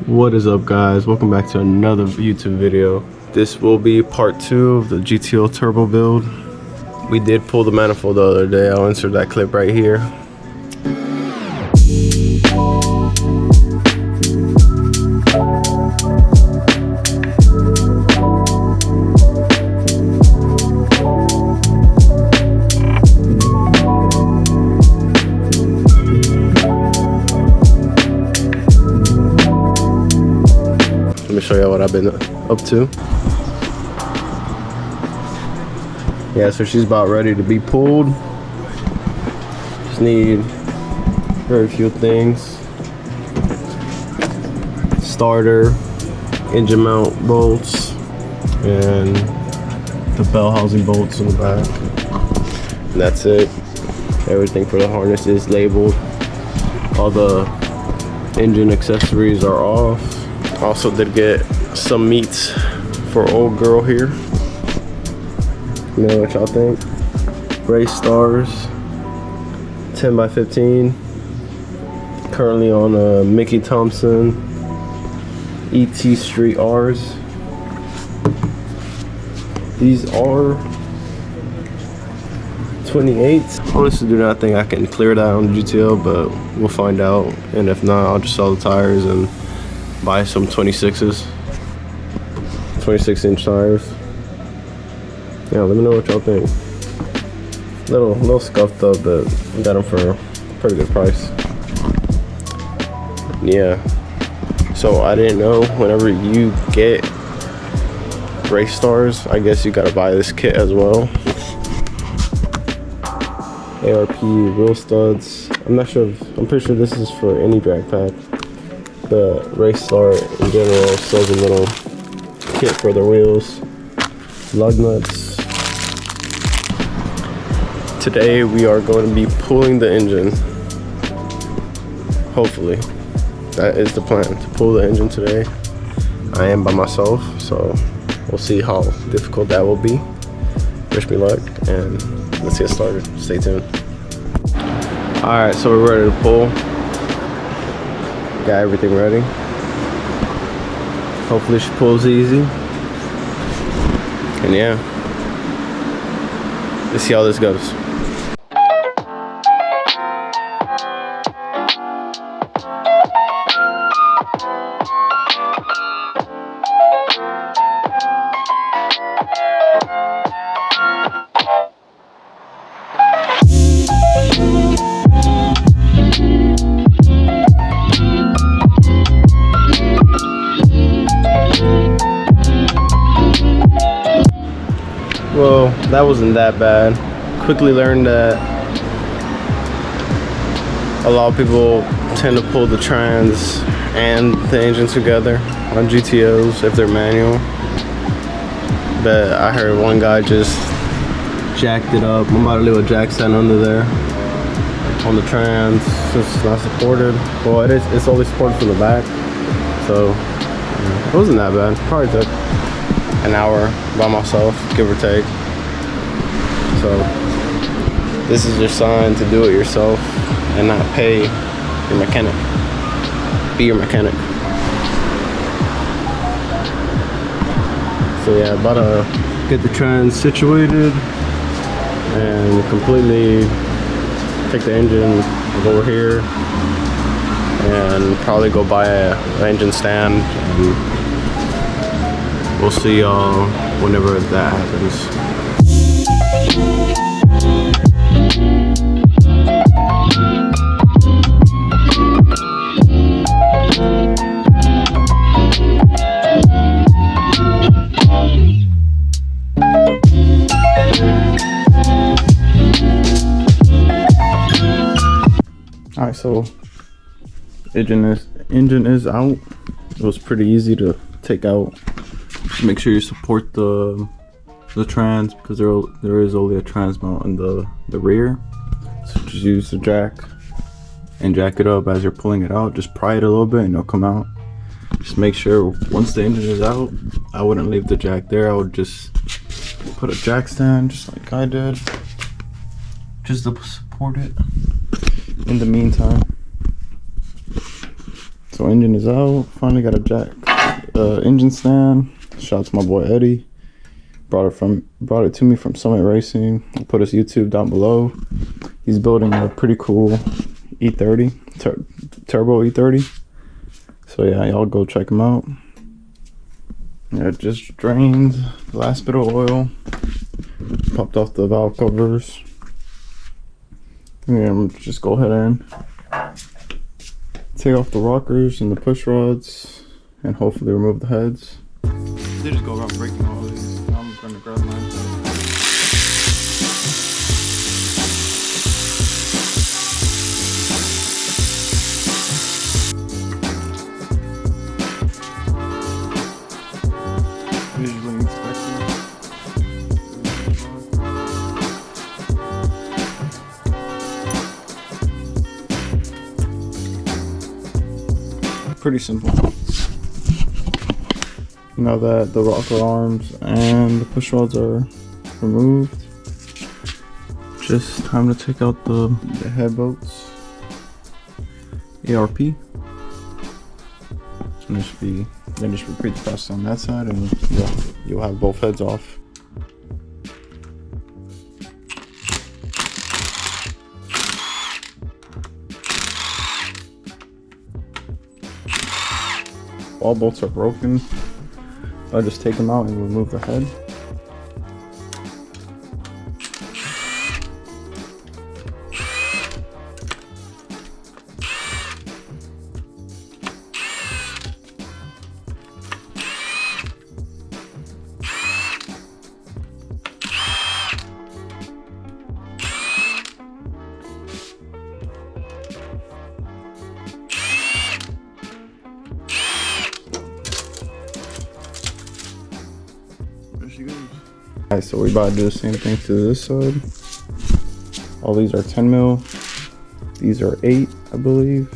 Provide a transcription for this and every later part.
What is up, guys? Welcome back to another YouTube video. This will be part 2 of the GTO turbo build. We did pull the manifold the other day. I'll insert that clip right here. Let me show you what I've been up to. Yeah, so she's about ready to be pulled. Just need very few things. Starter, engine mount bolts, and the bell housing bolts in the back. And that's it. Everything for the harness is labeled. All the engine accessories are off. Also did get some meats for old girl here. You know what y'all think? Race Stars 10x15. Currently on a Mickey Thompson ET Street R's. These are 28s. Honestly, do not think I can clear that on the GTO, but we'll find out. And if not, I'll just sell the tires and buy some 26s. 26-inch tires. Yeah, let me know what y'all think. Little scuffed up, but I got them for a pretty good price. Yeah. So I didn't know, whenever you get Race Stars, I guess you gotta buy this kit as well. ARP wheel studs. I'm not sure I'm pretty sure this is for any drag pack. The Race Star in general sells a little kit for their wheels. Lug nuts. Today we are going to be pulling the engine. Hopefully. That is the plan, to pull the engine today. I am by myself, so we'll see how difficult that will be. Wish me luck, and let's get started. Stay tuned. Alright, so we're ready to pull. Got everything ready. Hopefully she pulls easy. And yeah, let's see how this goes. Well, that wasn't that bad. Quickly learned that a lot of people tend to pull the trans and the engine together on GTOs if they're manual. But I heard one guy just jacked it up. I'm about to leave a jack stand under there on the trans. It's not supported. Well, it's only supported from the back. So it wasn't that bad. Probably took an hour by myself, give or take. So this is your sign to do it yourself and not pay your mechanic. Be your mechanic. So yeah, about to get the trans situated and completely take the engine over here and probably go buy an engine stand, and we'll see y'all whenever that happens. Alright, so engine is out. It was pretty easy to take out. Just make sure you support the trans, because there is only a trans mount in the rear. So just use the jack and jack it up as you're pulling it out. Just pry it a little bit and it'll come out. Just make sure once the engine is out, I wouldn't leave the jack there. I would just put a jack stand just like I did, just to support it in the meantime. So engine is out. Finally got a jack engine stand. Shout out to my boy Eddie. Brought it to me from Summit Racing. I'll put his YouTube down below. He's building a pretty cool E30 turbo E30. So yeah, y'all go check him out. Yeah, just drained the last bit of oil. Popped off the valve covers. And just go ahead and take off the rockers and the push rods and hopefully remove the heads. They just go around breaking all these. I'm gonna grab mine. Visually inspecting. Pretty simple. Now that the rocker arms and the push rods are removed, just time to take out the head bolts, ARP, and then just repeat the process on that side, and yeah, you'll have both heads off. All bolts are broken. I'll just take them out and remove the head. Alright, so we about to do the same thing to this side. All these are 10 mil. These are 8, I believe.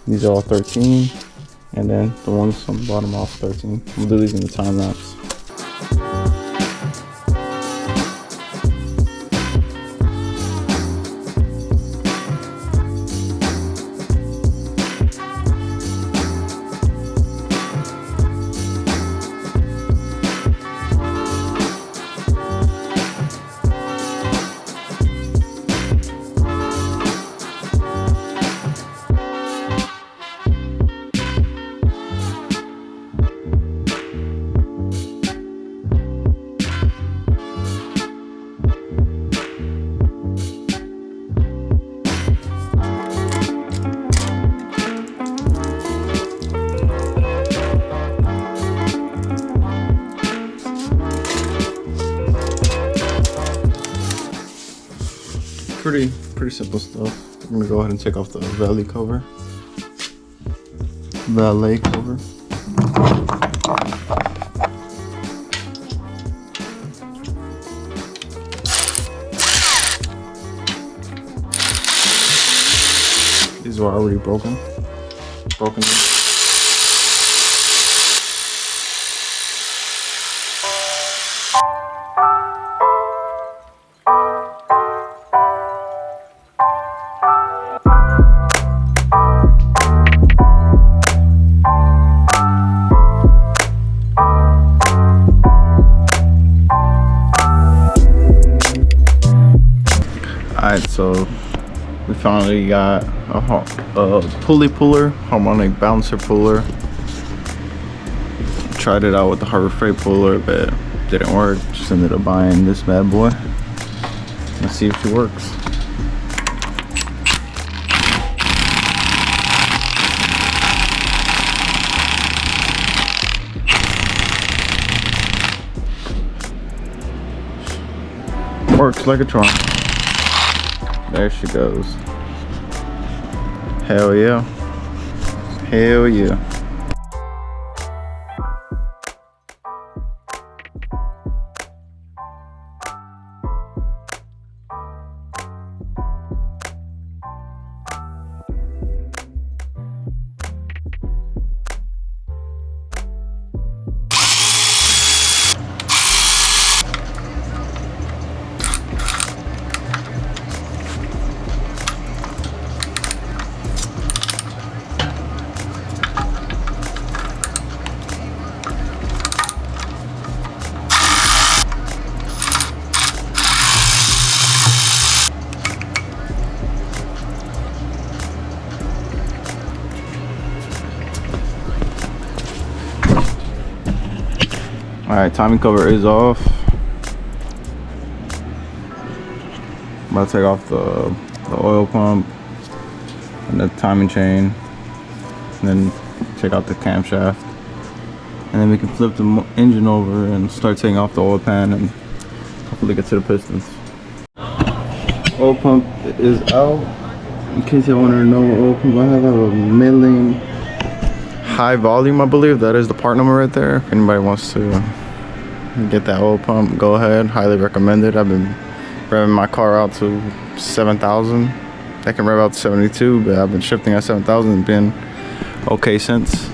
These are all 13. And then the ones on the bottom are all 13. We'll do these in the time lapse. Pretty simple stuff. I'm gonna go ahead and take off the valet cover. These are already broken. Alright, so we finally got a pulley puller, harmonic bouncer puller. Tried it out with the Harbor Freight puller, but didn't work. Just ended up buying this bad boy. Let's see if she works. Works like a charm. There she goes. Hell yeah. Hell yeah. Alright, timing cover is off. I'm about to take off the oil pump and the timing chain, and then take out the camshaft, and then we can flip the engine over and start taking off the oil pan and hopefully get to the pistons. Oil pump is out. In case you want to know what oil pump I have a milling high volume, I believe. That is the part number right there. If anybody wants to get that oil pump, go ahead. Highly recommend it. I've been revving my car out to 7,000. I can rev out to 72, but I've been shifting at 7,000 and been okay since.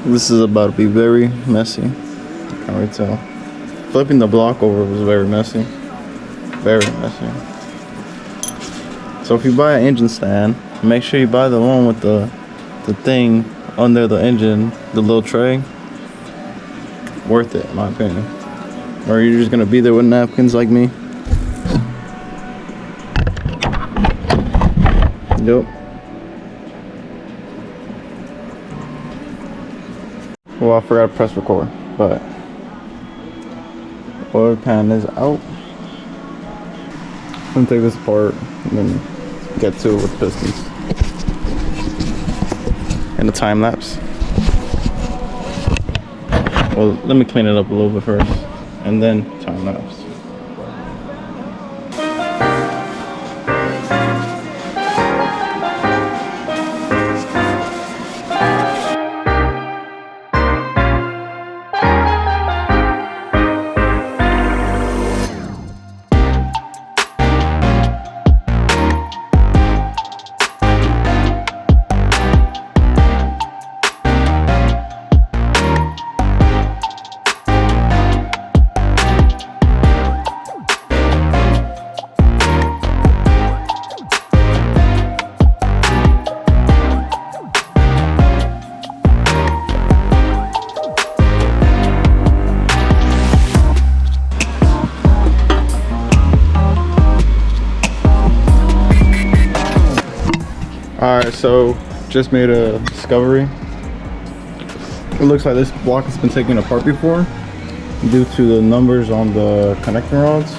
This is about to be very messy. I can't really tell. Flipping the block over was very messy. Very messy. So if you buy an engine stand, make sure you buy the one with the thing under the engine, the little tray. Worth it, in my opinion. Or you're just gonna be there with napkins like me. Yep. Well, I forgot to press record, but oil pan is out. I'm gonna take this apart and then get to it with pistons and the time lapse. Well, let me clean it up a little bit first and then time lapse. Alright, so just made a discovery. It looks like this block has been taken apart before due to the numbers on the connecting rods.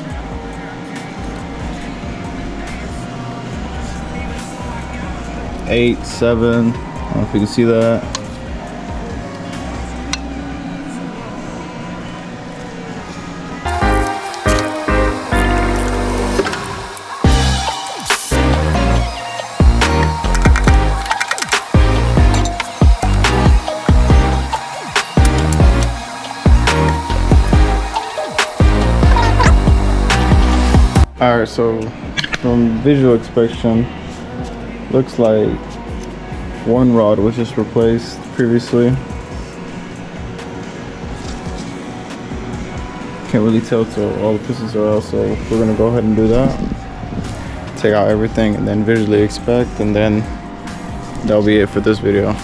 Eight, 7, I don't know if you can see that. Alright, so from visual inspection, looks like one rod was just replaced previously. Can't really tell till all the pistons are out, so we're gonna go ahead and do that. Take out everything and then visually inspect, and then that'll be it for this video.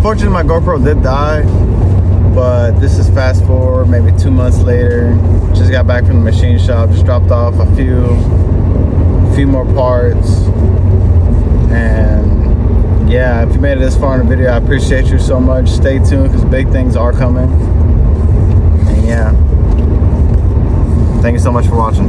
unfortunately, my GoPro did die. But this is fast forward, maybe 2 months later. Just got back from the machine shop. Just dropped off a few more parts. And yeah, if you made it this far in the video, I appreciate you so much. Stay tuned because big things are coming. And yeah, thank you so much for watching.